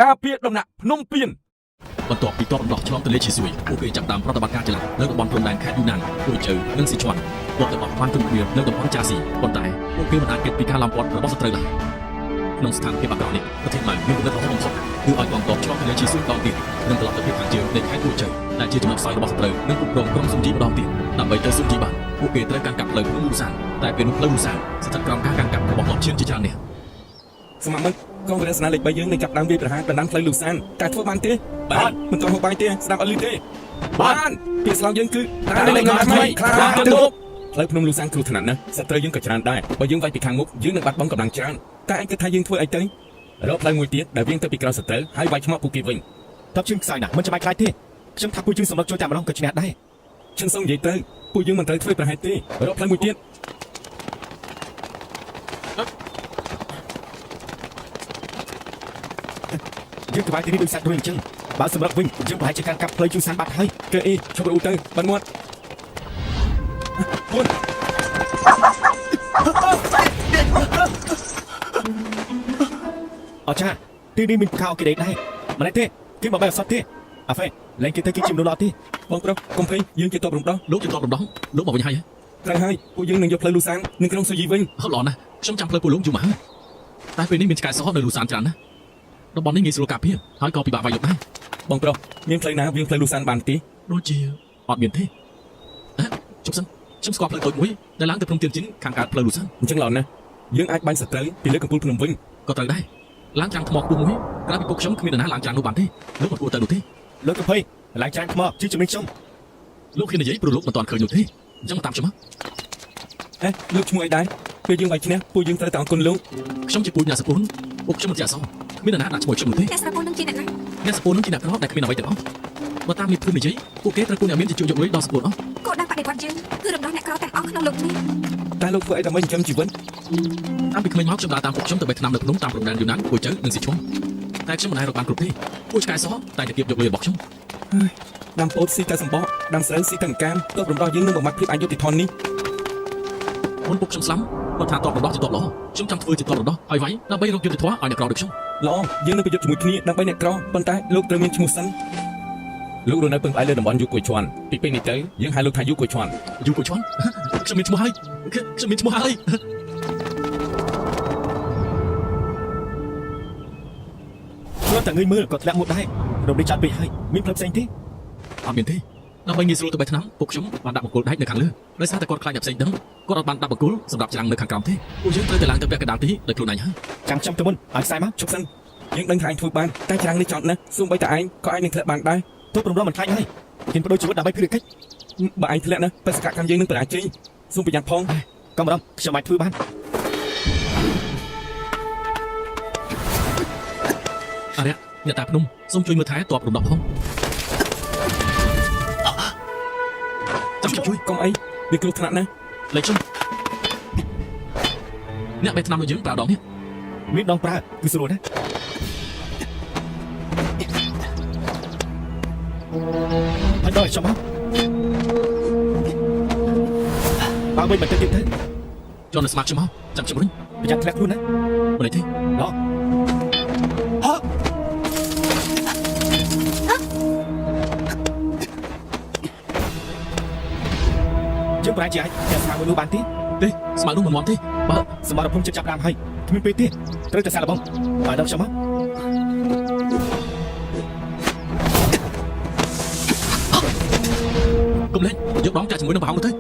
ការពារដំណាក់ភ្នំពៀនបន្ទាប់ពីតបរំដោះឆ្លងទន្លេឈីស៊ុយពួកគេចាប់តាមប្រតិបត្តិការចល័តនៅតំបន់ព្រំដែនខេត្តយូណានគួយជើនិងស៊ីឈ្វាន់ពួកទៅបត់បានទុនគ្នានៅតំបន់ចាស៊ីប៉ុន្តែពួកគេមិនអាចគេចពីការឡោមព័ទ្ធរបស់សត្រូវឡើយក្នុងស្ថានភាពអាក្រក់នេះប្រទេសម៉ៅមានគំនិតរបស់បំផុតគឺឲ្យកងទ័ពឆ្លងទន្លេឈីស៊ុយតទៀតនិងត្រឡប់ទៅភាពខាងជើងនៃខេត្តគួយជើដែលជាចំណុចខ្សោយរបស់សត្រូវនិងគ្រប់គ្រងក្រុមស៊ុំជីម្ដងទៀតដើម្បីទៅស៊ុំជីបានពួកគេត្រូវកាន់កាប់ផ្លូវភ្នំលូសានតែពេលនោះផ្លូវលូសានស្ថិតក្រោមការកាន់កាប់របស់ទ័ពឈៀនជាច្រើននេះសមាមិត្តកងវរៈសេនាលេខ3យើងនឹងចាប់ដើមវាយប្រហារដណ្ដើមផ្លូវលូសានតែធ្វើបានទេបានមិនទាន់ហូបបាយទេស្ដាប់អត់ឮទេបានពាក្យស្លោកយើងគឺតែលេខកំថ្មីខ្លាទៅមុខផ្លូវភ្នំលូសានគ្រោះថ្នាក់ណាស់សត្រូវយើងក៏ច្រើនដែរបើយើងវាយពីខាងមុខយើងនឹងបាត់បង់កម្លាំងច្រើនតែឯងគិតថាយើងធ្វើអីទៅរកផ្លូវមួយទៀតដែលវាងទៅពីក្រៅសត្រូវហើយវាយឆ្មក់ពួកគេវិញតបជើងខ្សោយណាស់មិនចាំបាច់ខ្លាចទេខ្ញុំថាពួកយើងសម្រាប់ជួយតែម្ដងក៏ឈ្នះដែរខ្ញុំសូមនិយាយទៅពួកយើងមិនត្រូវធ្វើប្រហែលទេរកផ្លូវមួយទៀតយើងក្បែរទីនេះដូចសាច់រួយអញ្ចឹងបើសម្រាប់វិញយើងប្រហែលជាកាន់កាប់ផ្លូវជូសានបាត់ហើយគេអីឈប់រੂទៅបានមាត់មុនអចាទីនេះមានខោគេដេកដែរមិនទេគេមកបែបអសត់ទេអាហ្វេលែងគេទៅគេជិះមនុស្សអត់ទេបងប្រុសកុំភ័យយើងជាតបរំដោះលោកជាតបរំដោះលោកមកវិញហើយត្រូវហើយពួកយើងនឹងយកផ្លូវលូសាននឹងក្រុងស៊ូយីវិញហត់ល្អណាស់ខ្ញុំចាំផ្លូវពួកលោកយូរមកហើយតែពេលនេះមានឆ្កែសោះនៅលូសានច្រើនណាស់តំបន់នេះងាយស្រួលការពារហើយក៏ពិបាកវាយលុកដែរបងប្រុសមានផ្លូវណាវាងផ្លូវលូសានបានទេដូចជាអត់មានទេជប់សិនខ្ញុំស្គាល់ផ្លូវតូចមួយដែលឡើងទៅភ្នំទៀនជីនខាងកើតផ្លូវលូសានអញ្ចឹងល្អណាស់យើងអាចបាញ់សត្រូវពីលើកំពូលភ្នំវិញក៏ត្រូវដែរឡើងចាំងថ្មខ្ពស់មួយក្រៅពីពួកខ្ញុំគ្មាននរណាឡើងចាំងនោះបានទេលោកមិនគួរទៅនោះទេលោកកំភៃឡើងចាំងថ្មជិះជំនាញខ្ញុំលោកហ៊ាននិយាយព្រោះលោកមិនទាន់ឃើញនោះទេអញ្ចឹងតាមខ្ញុំមកលោកឈ្មោះអីដែរពេលយើងវាយឈ្នះពួកយើងត្រូវតែអង្គុនលោកខ្ញុំជាពូជអ្នកសពូនពួកខ្ញុំមិនជាអសរគ្មាននរណាដាក់ឈ្មោះខ្ញុំនោះទេអ្នកសពូននឹងជាអ្នកណាអ្នកសពូននឹងជាអ្នកក្រដែលគ្មានអ្វីទាំងអស់បើតាមនេះភូមិនិយាយពួកគេត្រូវគូអ្នកមានជាជួយយកលុយដល់សពូនអស់គោលដៅបដិវត្តយើងគឺរំដោះអ្នកក្រទាំងអស់ក្នុងលោកនេះតែលោកធ្វើអីដើម្បីចិញ្ចឹមជីវិតតាមពីក្មេងមកខ្ញុំដើរតាមពួកខ្ញុំទៅបេះថ្នាំនៅភ្នំតាមព្រំដែនយូណានគួយជើនិងស៊ីឈុំតែខ្ញុំមិនអាចរកបានគ្រប់ទេពួកឆ្កែសតែតែទៀតយកលុយរបស់ខ្ញុំដាំពោតស៊ីតែសម្បកដាំស្រូវស៊ីតែកាមតបរំដោះយើងនឹងបំបត្តិភាពអយុត្តិធម៌នេះមុនពួកខ្ញុំស្លាប់គាត់ថាតបរំដោះជាតបល្អខ្ញុំចង់ធ្វើជាតបរំដោះឲ្យវាយដើម្បីរកយុត្តិធម៌ឲ្យអ្នកក្រដូចខ្ញុំល្អយើងនឹងប្រយុទ្ធជាមួយគ្នាដើម្បីអ្នកក្រប៉ុន្តែលោកត្រូវមានឈ្មោះសិនលោករស់នៅពឹងផ្អែកលើតំបន់យូគួយឈွန်ពីពេលនេះទៅយើងហៅលោកថាយូគួយឈွန်ខ្ញុំមានឈ្មោះហើយខ្ញុំមានឈ្មោះហើយគាត់តែងើយមើលក៏ធ្លាក់មុខដែររំលឹកចាត់ពេកហើយមានផ្លូវផ្សេងទេអត់មានទេដើម្បីងាយស្រួលទៅបេះថ្នាំពួកខ្ញុំបានដាក់បង្គោលដែកនៅខាងលើដោយសារតែគាត់ខ្លាចអ្នកផ្សេងដឹងគាត់អត់បានដាក់បង្គោលសម្រាប់ច្រាំងនៅខាងក្រោមទេពួកយើងត្រូវតែឡើងទៅពាក់កណ្ដាលទីដោយខ្លួនឯងហើយចាំខ្ញុំទៅមុនឲ្យខ្សែមកជប់សិនយើងដឹងថាឯងធ្វើបានតែច្រាំងនេះចត់ណាស់សូម្បីតែឯងក៏អាចនឹងធ្លាក់បានដែរទោះព្រមរំមិនខ្លាចហើយហ៊ានបដូរជីវិតដើម្បីភារកិច្ចបើឯងធ្លាក់ណាបេសកកម្មយើងនឹងបរាជ័យសូមប្រយ័ត្នផងកុំបារម្ភខ្ញុំអាចធ្វើបានអរិយអ្នកតាភ្នំសូមជួយមើលថែតបរំដោះផងចាំជួយកុំអីវាគ្រោះថ្នាក់ណាស់លេខខ្ញុំអ្នកបេះថ្នាំរបស់យើងប្រើដងនេះមានដងប្រើគឺស្រួលណាស់ហើយដល់ចាំមកបើមិនទៅទៀតទៅជន់ស្មាក់ខ្ញុំមកចាំខ្ញុំវិញប្រយ័ត្នធ្លាក់ខ្លួនណាមិនទេឡោយើងប្រហែលជាអាចស្មាក់មួយនោះបានទេស្មាក់នោះមិនមាំទេបើសមរភូមិជិតចាប់ដើមហើយគ្មានពេលទេត្រូវតែសាកល្បងបើដល់ខ្ញុំមកកុំលេងយកដងចាក់ជាមួយនឹងប្រហោងនោះទៅ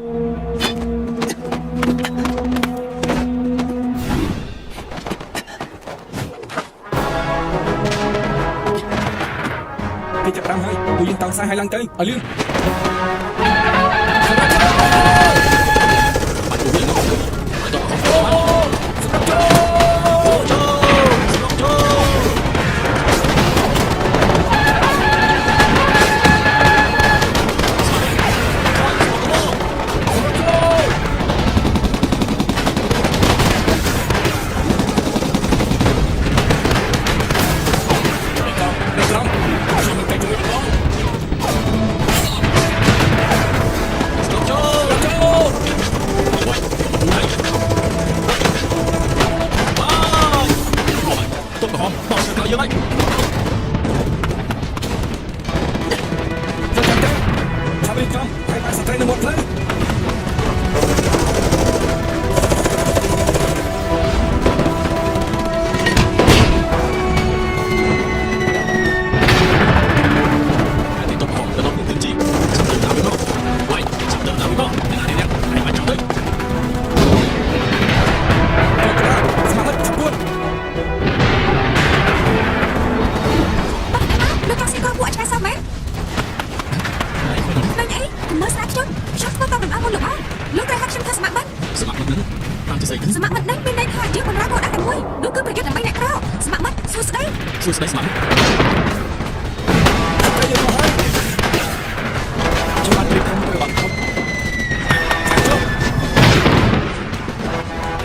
គេចាប់ដើមហើយពួកយើងតង់ខ្សែឲ្យឡើងទៅឲ្យលឿនយើងហើយ ចំហើយបានសត្រូវនៅមាត់ផ្លូវ ទីតបផងទៅដល់ទីជីចាំទៅតាមមកវាយចាំទៅតាមមកអ្នកណានេះហើយមកចាំទៅ ស្មាមិត្តចាប់ពួន លោកកសិករពួកឆ្កែសមែននឹងអីមើលស្ដាប់ខ្ញុំធ្វើតាមដំណើរមកលោកអើលោកត្រូវហាត់ខ្ញុំថាស្ម័គ្រមិត្ត ស្មាក់មិនតាមជាស្អីទៅ ស្ម័គ្រមិត្តនឹងមានន័យថាយើងមិនរកគាត់តែមួយនោះគឺប្រយុទ្ធដើម្បីអ្នកក្រស្ម័គ្រមិត្តសួស្ដី សួស្ដីស្មាក់ ទៅយើងមកហើយ ខ្ញុំបានព្រៀបធំទៅបងខ្ញុំ មិ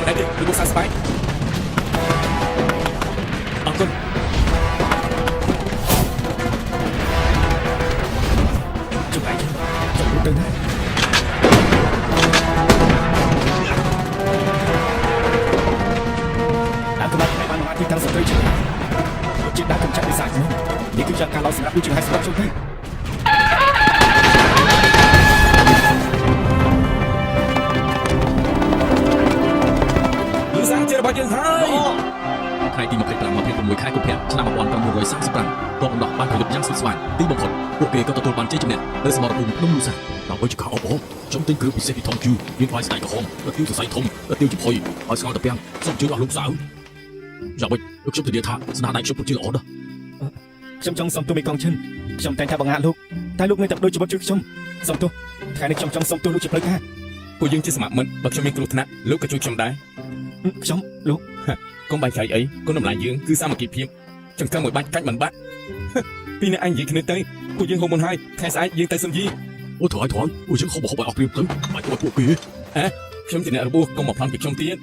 នដែរទេលោកសាស្បាយអរគុណ ជុំឯងចង់ទៅណាដាក់ក្បាច់បានមកទីតាំងសត្រូវជិះជិះដាក់កំចាត់វិសាចនោះនេះគឺជាការឡោសម្រាប់ជួយឲ្យស្ដាប់ជុំទៅ លឺសានជារបស់យើងហើយ ថ្ងៃទី25 26ខែកុម្ភៈឆ្នាំ1935កងដកបានប្រយុទ្ធយ៉ាងស្វិតស្វាញទីបំផុតពួកគេក៏ទទួលបានជ័យជំនះលើសមរភូមិភ្នំលូសាដើម្បីជាខោអបអរខ្ញុំទិញគ្រឿងពិសេសពីធំគូមានផ្លែស្ដេចក្រហមและទាវសរសៃធំและទាវចំហុយឲ្យស្ងោរតាពាំងសូមជួយអស់លោកសៅយ៉ាងម៉េចខ្ញុំធានាថាស្នាដៃខ្ញុំពិតជាល្អណាស់ ខ្ញុំចង់សុំទោសមេកងឈិនខ្ញុំតែងតែបង្ហាត់លោកតែលោកនៅតែបដូរជីវិតជួយខ្ញុំសុំទោសថ្ងៃនេះខ្ញុំចង់សុំទោសលោកជាផ្លូវការ ពួកយើងជាស្មាមិត្តបើខ្ញុំមានគ្រោះថ្នាក់លោកក៏ជួយខ្ញុំដែរ ខ្ញុំលោក កុំបែកចែកអីគុណតម្លៃយើងគឺសាមគ្គីភាពចង្កឹងមួយបាច់កាច់មិនបាត់ ពីអ្នកអញនិយាយគ្នាទៅពួកយើងហូបមុនហើយថ្ងៃស្អែកយើងទៅសុនយី អូថយពួកយើងខំបោះឲ្យអស់ព្រៀបទៅមិនទៅពួកគេ ខ្ញុំជាអ្នករបួសកុំមកប្លន់ពីខ្ញុំទៀត